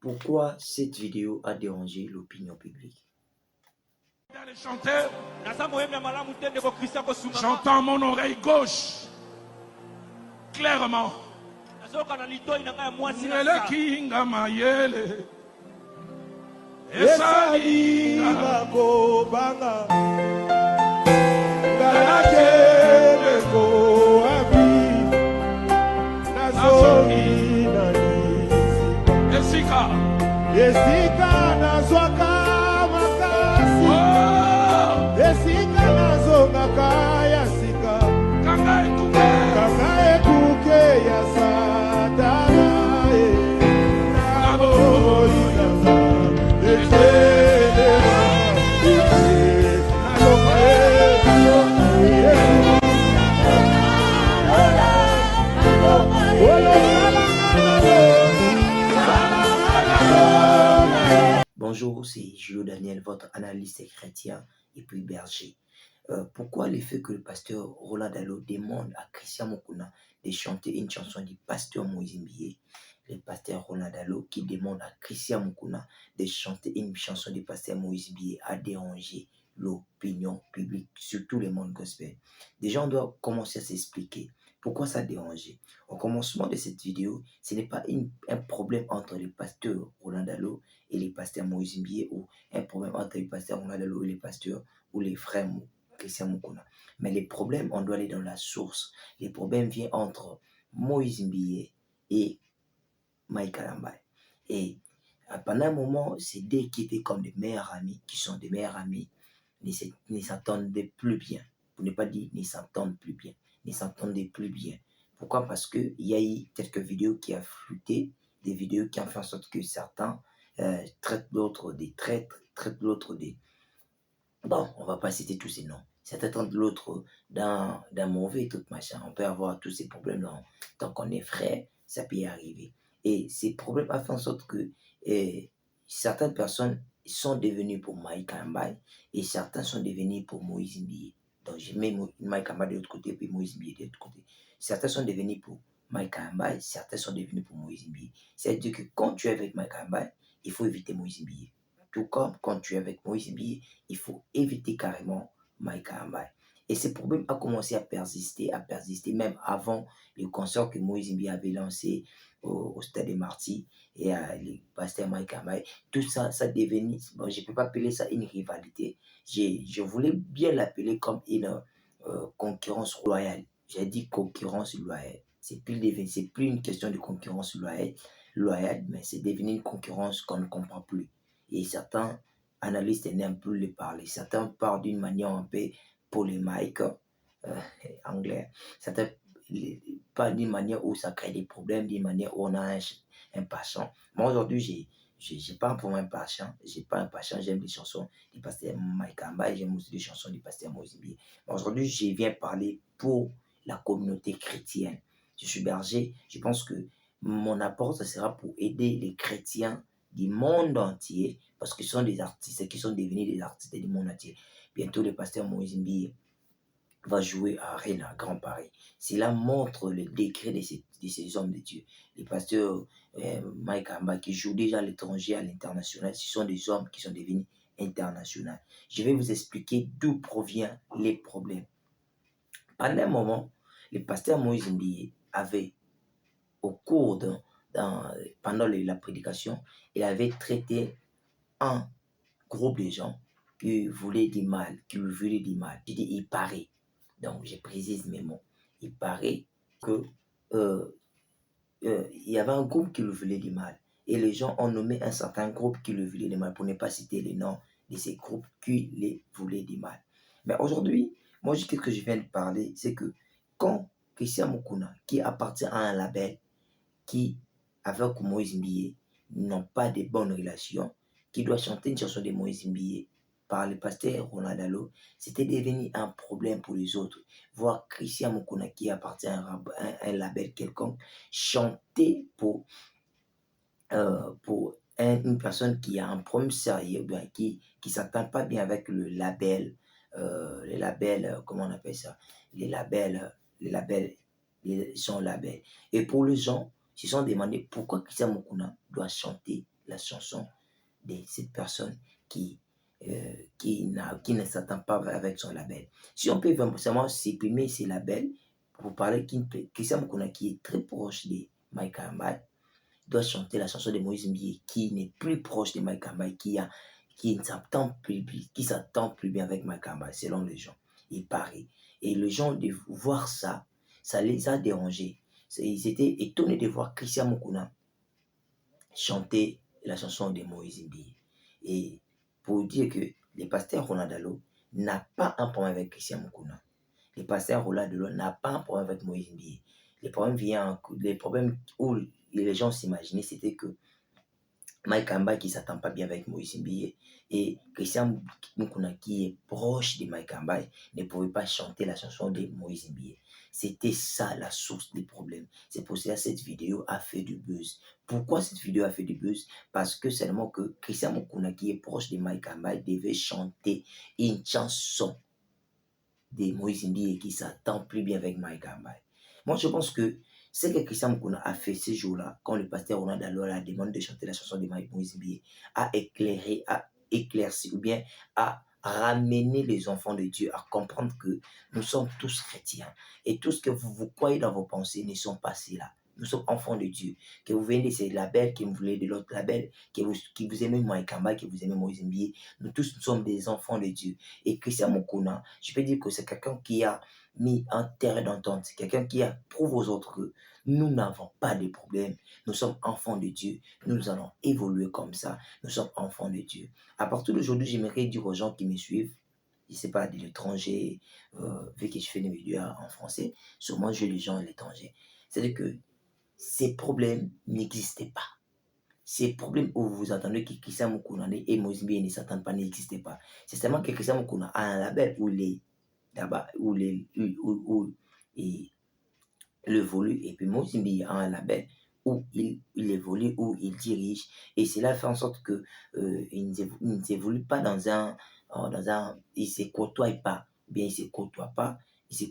Pourquoi cette vidéo a dérangé l'opinion publique? J'entends mon oreille gauche clairement. Kinga mayele Esalinga kobanga Galakele ko abi Nazongi nani Esika nazwaka makasi Esika nazongaka ya sika Kanga ekuke ya satana Naboyinga Bonjour, c'est Julio Daniel, votre analyste chrétien et puis berger. Pourquoi le fait que le pasteur Roland Dalo demande à Christian Mukuna de chanter une chanson du pasteur Moïse Mbié, le pasteur Roland Dalo qui demande à Christian Mukuna de chanter une chanson du pasteur Moïse Mbié a dérangé l'opinion publique, surtout le monde gospel. Déjà, on doit commencer à s'expliquer pourquoi ça a dérangé. Au commencement de cette vidéo, ce n'est pas un problème entre le pasteur Roland Dalo et les pasteurs Moïse Mbié ou un problème entre les pasteurs Roland Dalo et les pasteurs ou les frères Christian Mukuna. Mais les problèmes, on doit aller dans la source. Les problèmes viennent entre Moïse Mbié et Mike Kalambai. Et pendant un moment, c'est deux qui étaient comme des meilleurs amis, qui sont des meilleurs amis, ne s'entendaient plus bien. Pour ne pas dire ne s'entendent plus bien. Ne s'entendaient plus bien. Pourquoi? Parce qu'il y a eu quelques vidéos qui ont fluté, des vidéos qui ont fait en sorte que certains traitent l'autre des traîtres, traitent l'autre des... Bon, on va pas citer tous ces noms. Certains traitent l'autre d'un mauvais et tout machin. On peut avoir tous ces problèmes tant qu'on est frère, ça peut y arriver. Et ces problèmes ont fait en sorte que certaines personnes sont devenues pour Mike Kalambai et certains sont devenus pour Moïse Mbié. Donc, je mets Mike Kalambai de l'autre côté et puis Moïse Mbié de l'autre côté. Certains sont devenus pour Mike Kalambai, certains sont devenus pour Moïse Mbié. C'est-à-dire que quand tu es avec Mike Kalambai, il faut éviter Moïse Mbié. Tout comme quand tu es avec Moïse Mbié, il faut éviter carrément Mike Kalambai. Et ce problème a commencé à persister, même avant le concert que Moïse Mbié avait lancé au Stade des Martyrs et le pasteur Mike Kalambai. Tout ça, ça devenait, bon, je ne peux pas appeler ça une rivalité. Je voulais bien l'appeler comme une concurrence loyale. J'ai dit concurrence loyale. C'est plus une question de concurrence loyale, mais c'est devenu une concurrence qu'on ne comprend plus. Et certains analystes n'aiment plus le parler. Certains parlent d'une manière un peu polémique, anglais. Certains parlent d'une manière où ça crée des problèmes, d'une manière où on a un passion. Moi, aujourd'hui, j'ai pas pour un passion. J'aime les chansons du pasteur Mike Kalambai, j'aime aussi les chansons du pasteur Moïse Mbié. Aujourd'hui, je viens parler pour la communauté chrétienne. Je suis berger. Je pense que mon apport, ça sera pour aider les chrétiens du monde entier, parce que ce sont des artistes qui sont devenus des artistes du monde entier. Bientôt, le pasteur Moïse Mbié va jouer à Rennes, à Grand Paris. Cela montre le décret de ces hommes de Dieu. Les pasteurs Mike Kalambai qui jouent déjà à l'étranger, à l'international, ce sont des hommes qui sont devenus internationaux. Je vais vous expliquer d'où proviennent les problèmes. Pendant un moment, le pasteur Moïse Mbié avait, au cours pendant la prédication, il avait traité un groupe de gens qui voulaient du mal, qui lui voulaient du mal. Je dis, il paraît, donc je précise mes mots, il paraît que il y avait un groupe qui lui voulait du mal. Et les gens ont nommé un certain groupe qui lui voulait du mal, pour ne pas citer les noms de ces groupes qui les voulaient du mal. Mais aujourd'hui, moi, ce que je viens de parler, c'est que quand Christian Mukuna, qui appartient à un label, qui, avec Moïse Mbié, n'ont pas de bonnes relations, qui doit chanter une chanson de Moïse Mbié par le pasteur Roland Dalo, c'était devenu un problème pour les autres. Voir Christian Mukuna, qui appartient à un label quelconque, chanter pour une personne qui a un problème sérieux, bien, qui ne s'entend pas bien avec le label, comment on appelle ça, son label. Et pour les gens, se sont demandé pourquoi Christian Mukuna doit chanter la chanson de cette personne qui ne s'attend pas avec son label. Si on peut vraiment supprimer ces labels, pour parler Christian Mukuna qui est très proche de Mike Kamba, doit chanter la chanson de Moïse Mbié qui n'est plus proche de Mike Kamba, qui s'attend plus bien avec Mike Kamba, selon les gens. Il paraît. Et les gens, de voir ça, ça les a dérangés. Ils étaient étonnés de voir Christian Mukuna chanter la chanson de Moïse Mbié. Et pour dire que le pasteur Roland Dalo n'a pas un problème avec Christian Mukuna. Le pasteur Roland Dalo n'a pas un problème avec Moïse Mbié. Les problèmes où les gens s'imaginaient, c'était que Mike Kamba qui ne s'attend pas bien avec Moïse Mbié et Christian Mukuna qui est proche de Mike Kamba ne pouvait pas chanter la chanson de Moïse Mbié. C'était ça la source des problèmes. C'est pour ça que cette vidéo a fait du buzz. Pourquoi cette vidéo a fait du buzz? Parce que seulement que Christian Mukuna qui est proche de Mike Kamba devait chanter une chanson de Moïse Mbié qui ne s'attend plus bien avec Mike Kamba. Moi, je pense que ce que Christian Mukuna a fait ce jour-là, quand le pasteur Roland Dalo a demandé de chanter la chanson de Moïse Mbié, a éclairci ou bien a ramené les enfants de Dieu à comprendre que nous sommes tous chrétiens. Et tout ce que vous croyez dans vos pensées ne sont pas cela. Nous sommes enfants de Dieu. Que vous venez de ces labels, que vous voulez de l'autre label, que vous aimez Mike Kamba, que vous aimez Moïse Mbié, nous tous nous sommes des enfants de Dieu. Et Christian Mukuna, je peux dire que c'est quelqu'un qui a mis un terrain d'entente, c'est quelqu'un qui prouve aux autres que nous n'avons pas de problème, nous sommes enfants de Dieu, nous allons évoluer comme ça, nous sommes enfants de Dieu. À partir d'aujourd'hui, j'aimerais dire aux gens qui me suivent, je ne sais pas, de l'étranger, vu que je fais des vidéos en français, sûrement je les gens à l'étranger. C'est-à-dire que ces problèmes n'existaient pas. Ces problèmes où vous entendez que Christian Mukuna et Moïse Mbié ne s'attendent pas n'existaient pas. C'est seulement que Christian Mukuna a un label où là-bas, où il évolue, et puis Moïse Mbié a un label où il évolue, où il dirige, et cela fait en sorte que ils n'évoluent pas ils ne se côtoient pas, bien ils ne se côtoient pas, ils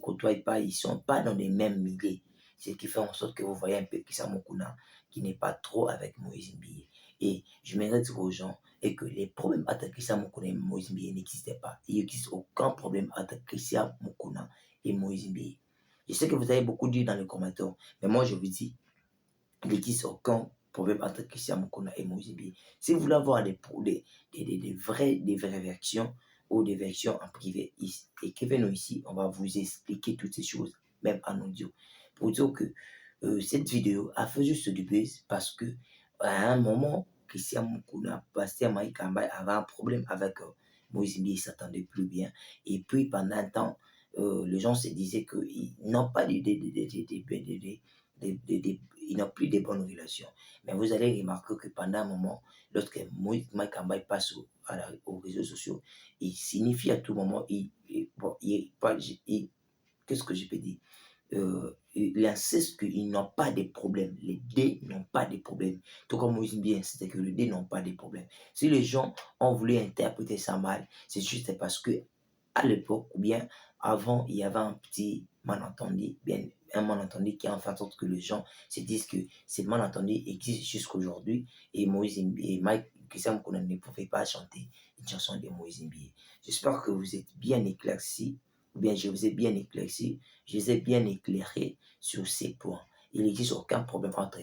ne sont pas dans les mêmes milieux. Ce qui fait en sorte que vous voyez un peu Christian Mukuna qui n'est pas trop avec Moïse Mbié. Et je m'aimerais dire aux gens et que les problèmes entre Christian Mukuna et Moïse Mbié n'existaient pas. Il n'existe aucun problème entre Christian Mukuna et Moïse Mbié. Je sais que vous avez beaucoup dit dans les commentaires, mais moi je vous dis, il n'existe aucun problème entre Christian Mukuna et Moïse Mbié. Si vous voulez avoir des vraies versions ou des versions en privé, écrivez-nous ici, on va vous expliquer toutes ces choses, même en audio. Pour dire que cette vidéo a fait juste du buzz parce que à un moment, Christian Mukuna, pasteur Mike Kamba avait un problème avec Moïse Mbié, il ne s'attendait plus bien. Et puis pendant un temps, les gens se disaient qu'ils n'ont pas ils n'ont plus de bonnes relations. Mais vous allez remarquer que pendant un moment, lorsque Mike Kamba passe aux réseaux sociaux, il signifie à tout moment, qu'est-ce que je peux dire? Il insiste qu'ils n'ont pas de problème. Les deux n'ont pas de problème. Tout comme Moïse Mbié, c'était que les deux n'ont pas de problème. Si les gens ont voulu interpréter ça mal, c'est juste parce que à l'époque, ou bien avant, il y avait un petit malentendu, bien un malentendu qui a fait en sorte que les gens se disent que ce malentendu existe jusqu'à aujourd'hui et Moïse Mbié, Christian Mukuna ne pouvait pas chanter une chanson de Moïse Mbié. J'espère que vous êtes bien éclaircis, ou bien je vous ai bien éclairci, je vous ai bien éclairé sur ces points. Il n'existe aucun problème entre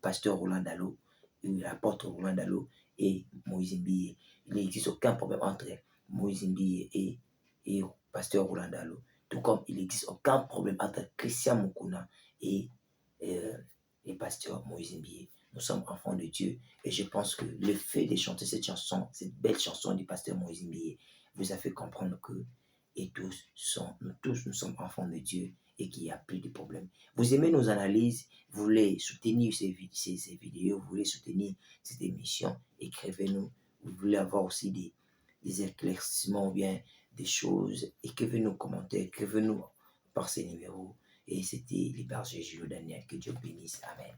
pasteur Roland Dalo, l'apôtre Roland Dalo et Moïse Mbié. Il n'existe aucun problème entre Moïse Mbié et pasteur Roland Dalo. Tout comme il n'existe aucun problème entre Christian Mukuna et pasteur Moïse Mbié. Nous sommes enfants de Dieu et je pense que le fait de chanter cette chanson, cette belle chanson du pasteur Moïse Mbié, vous a fait comprendre que nous sommes enfants de Dieu et qu'il n'y a plus de problème. Vous aimez nos analyses, vous voulez soutenir ces vidéos, vous voulez soutenir cette émission, écrivez-nous. Vous voulez avoir aussi des éclaircissements ou bien des choses, écrivez-nous commentaires, écrivez-nous par ces numéros. Et c'était les bergers Julio Daniel. Que Dieu bénisse. Amen.